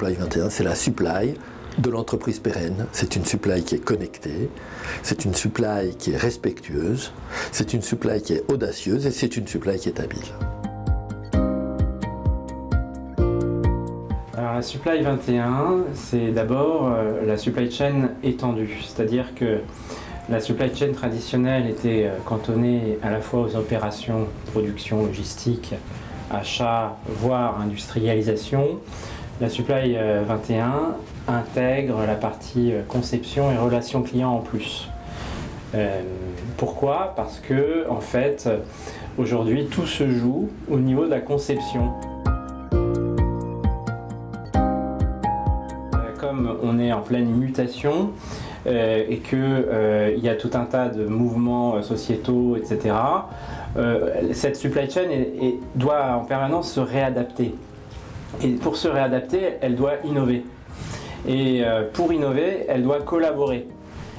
Supply 21, c'est la supply de l'entreprise pérenne. C'est une supply qui est connectée, c'est une supply qui est respectueuse, c'est une supply qui est audacieuse et c'est une supply qui est habile. Alors la Supply 21, c'est d'abord la supply chain étendue, c'est-à-dire que la supply chain traditionnelle était cantonnée à la fois aux opérations production, logistique, achat, voire industrialisation. La Supply 21 intègre la partie conception et relations clients en plus. Pourquoi? Parce que, en fait, aujourd'hui, tout se joue au niveau de la conception. Comme on est en pleine mutation et qu'il y a tout un tas de mouvements sociétaux, etc., cette supply chain doit en permanence se réadapter. Et pour se réadapter, elle doit innover. Et pour innover, elle doit collaborer.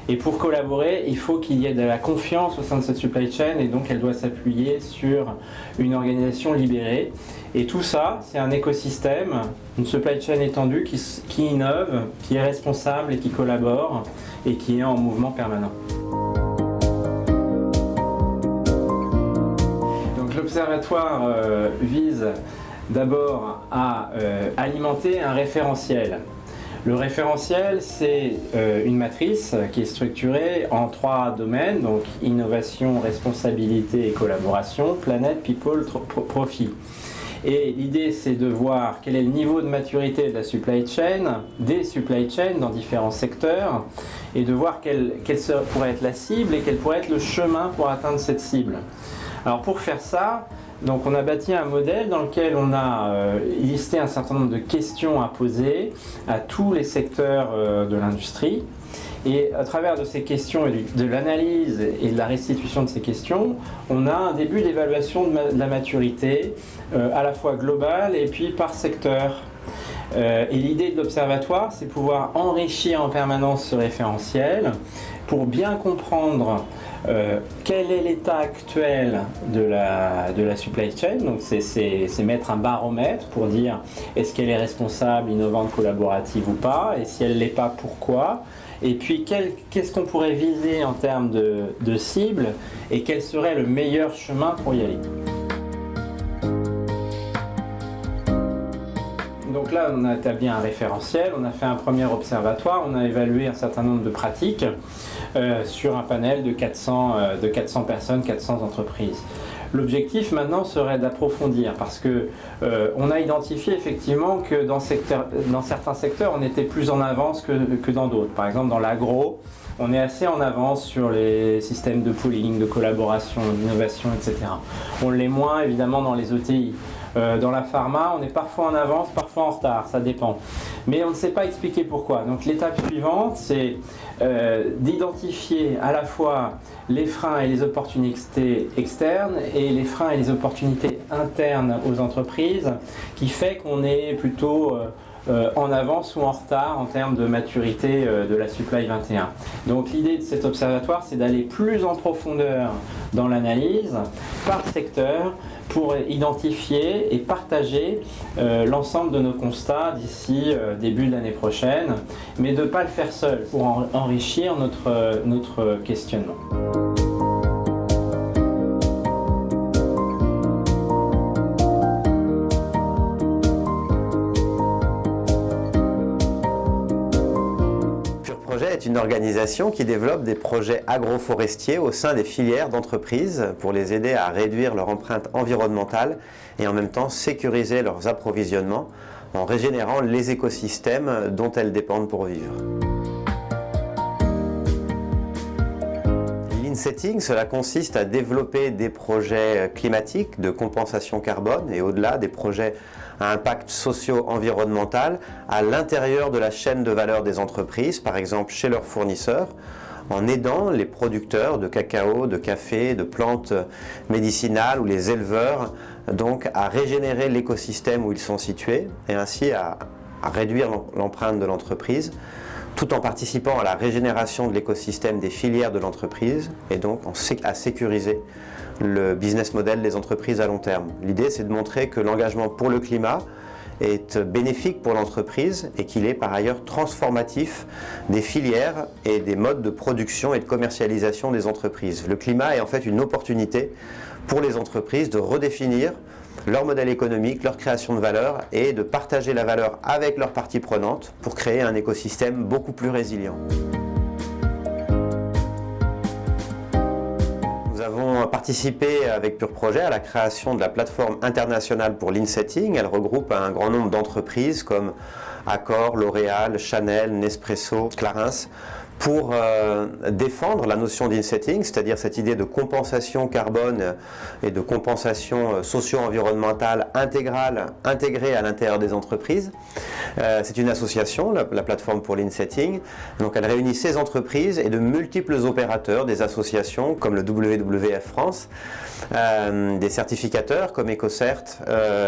Et pour collaborer, il faut qu'il y ait de la confiance au sein de cette supply chain et donc elle doit s'appuyer sur une organisation libérée. Et tout ça, c'est un écosystème, une supply chain étendue qui innove, qui est responsable et qui collabore et qui est en mouvement permanent. Donc l'observatoire vise d'abord à alimenter un référentiel. Le référentiel, c'est une matrice qui est structurée en 3 domaines, donc innovation, responsabilité et collaboration, planète, people, profit. Et l'idée, c'est de voir quel est le niveau de maturité de la supply chain, des supply chains dans différents secteurs, et de voir quelle pourrait être la cible et quel pourrait être le chemin pour atteindre cette cible. Alors pour faire ça, donc on a bâti un modèle dans lequel on a listé un certain nombre de questions à poser à tous les secteurs de l'industrie. Et à travers de ces questions et de l'analyse et de la restitution de ces questions, on a un début d'évaluation de la maturité à la fois globale et puis par secteur. Et l'idée de l'observatoire, c'est pouvoir enrichir en permanence ce référentiel pour bien comprendre quel est l'état actuel de la supply chain. Donc c'est mettre un baromètre pour dire est-ce qu'elle est responsable, innovante, collaborative ou pas, et si elle ne l'est pas, pourquoi. Et puis qu'est-ce qu'on pourrait viser en termes de cible et quel serait le meilleur chemin pour y aller. Donc là, on a établi un référentiel, on a fait un premier observatoire, on a évalué un certain nombre de pratiques sur un panel de 400 personnes, 400 entreprises. L'objectif maintenant serait d'approfondir parce que on a identifié effectivement que dans certains secteurs, on était plus en avance que dans d'autres. Par exemple, dans l'agro, on est assez en avance sur les systèmes de pooling, de collaboration, d'innovation, etc. On l'est moins évidemment dans les ETI. Dans la pharma, on est parfois en avance, parfois en retard, ça dépend. Mais on ne sait pas expliquer pourquoi. Donc l'étape suivante, c'est d'identifier à la fois les freins et les opportunités externes et les freins et les opportunités internes aux entreprises, qui fait qu'on est plutôt en avance ou en retard en termes de maturité de la Supply 21. Donc l'idée de cet observatoire, c'est d'aller plus en profondeur dans l'analyse par secteur pour identifier et partager l'ensemble de nos constats d'ici début de l'année prochaine, mais de ne pas le faire seul pour enrichir notre questionnement. Est une organisation qui développe des projets agroforestiers au sein des filières d'entreprises pour les aider à réduire leur empreinte environnementale et en même temps sécuriser leurs approvisionnements en régénérant les écosystèmes dont elles dépendent pour vivre. Lean Setting, cela consiste à développer des projets climatiques de compensation carbone et au-delà des projets à impact socio-environnemental à l'intérieur de la chaîne de valeur des entreprises, par exemple chez leurs fournisseurs, en aidant les producteurs de cacao, de café, de plantes médicinales ou les éleveurs donc à régénérer l'écosystème où ils sont situés et ainsi à réduire l'empreinte de l'entreprise tout en participant à la régénération de l'écosystème des filières de l'entreprise et donc à sécuriser le business model des entreprises à long terme. L'idée, c'est de montrer que l'engagement pour le climat est bénéfique pour l'entreprise et qu'il est par ailleurs transformatif des filières et des modes de production et de commercialisation des entreprises. Le climat est en fait une opportunité pour les entreprises de redéfinir leur modèle économique, leur création de valeur et de partager la valeur avec leurs parties prenantes pour créer un écosystème beaucoup plus résilient. Nous avons participé avec Pure Projet à la création de la plateforme internationale pour l'Insetting. Elle regroupe un grand nombre d'entreprises comme Accor, L'Oréal, Chanel, Nespresso, Clarins, pour défendre la notion d'insetting, c'est-à-dire cette idée de compensation carbone et de compensation socio-environnementale intégrée à l'intérieur des entreprises. C'est une association, la plateforme pour l'insetting. Donc elle réunit 16 entreprises et de multiples opérateurs, des associations comme le WWF France, des certificateurs comme EcoCert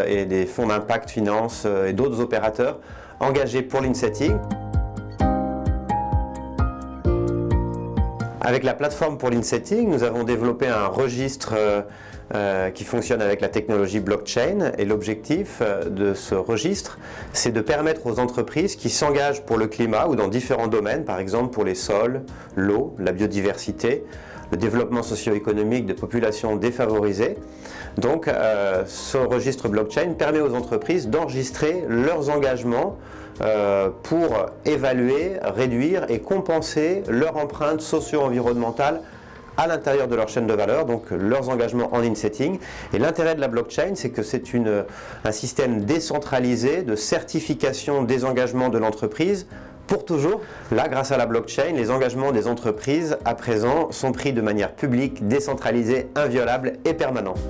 et des fonds d'impact finance et d'autres opérateurs engagés pour l'insetting. Avec la plateforme pour l'insetting, nous avons développé un registre qui fonctionne avec la technologie blockchain et l'objectif de ce registre, c'est de permettre aux entreprises qui s'engagent pour le climat ou dans différents domaines, par exemple pour les sols, l'eau, la biodiversité, le développement socio-économique de populations défavorisées. Donc ce registre blockchain permet aux entreprises d'enregistrer leurs engagements pour évaluer, réduire et compenser leur empreinte socio-environnementale à l'intérieur de leur chaîne de valeur, donc leurs engagements en insetting. Et l'intérêt de la blockchain, c'est que c'est un système décentralisé de certification des engagements de l'entreprise pour toujours. Là, grâce à la blockchain, les engagements des entreprises à présent sont pris de manière publique, décentralisée, inviolable et permanente.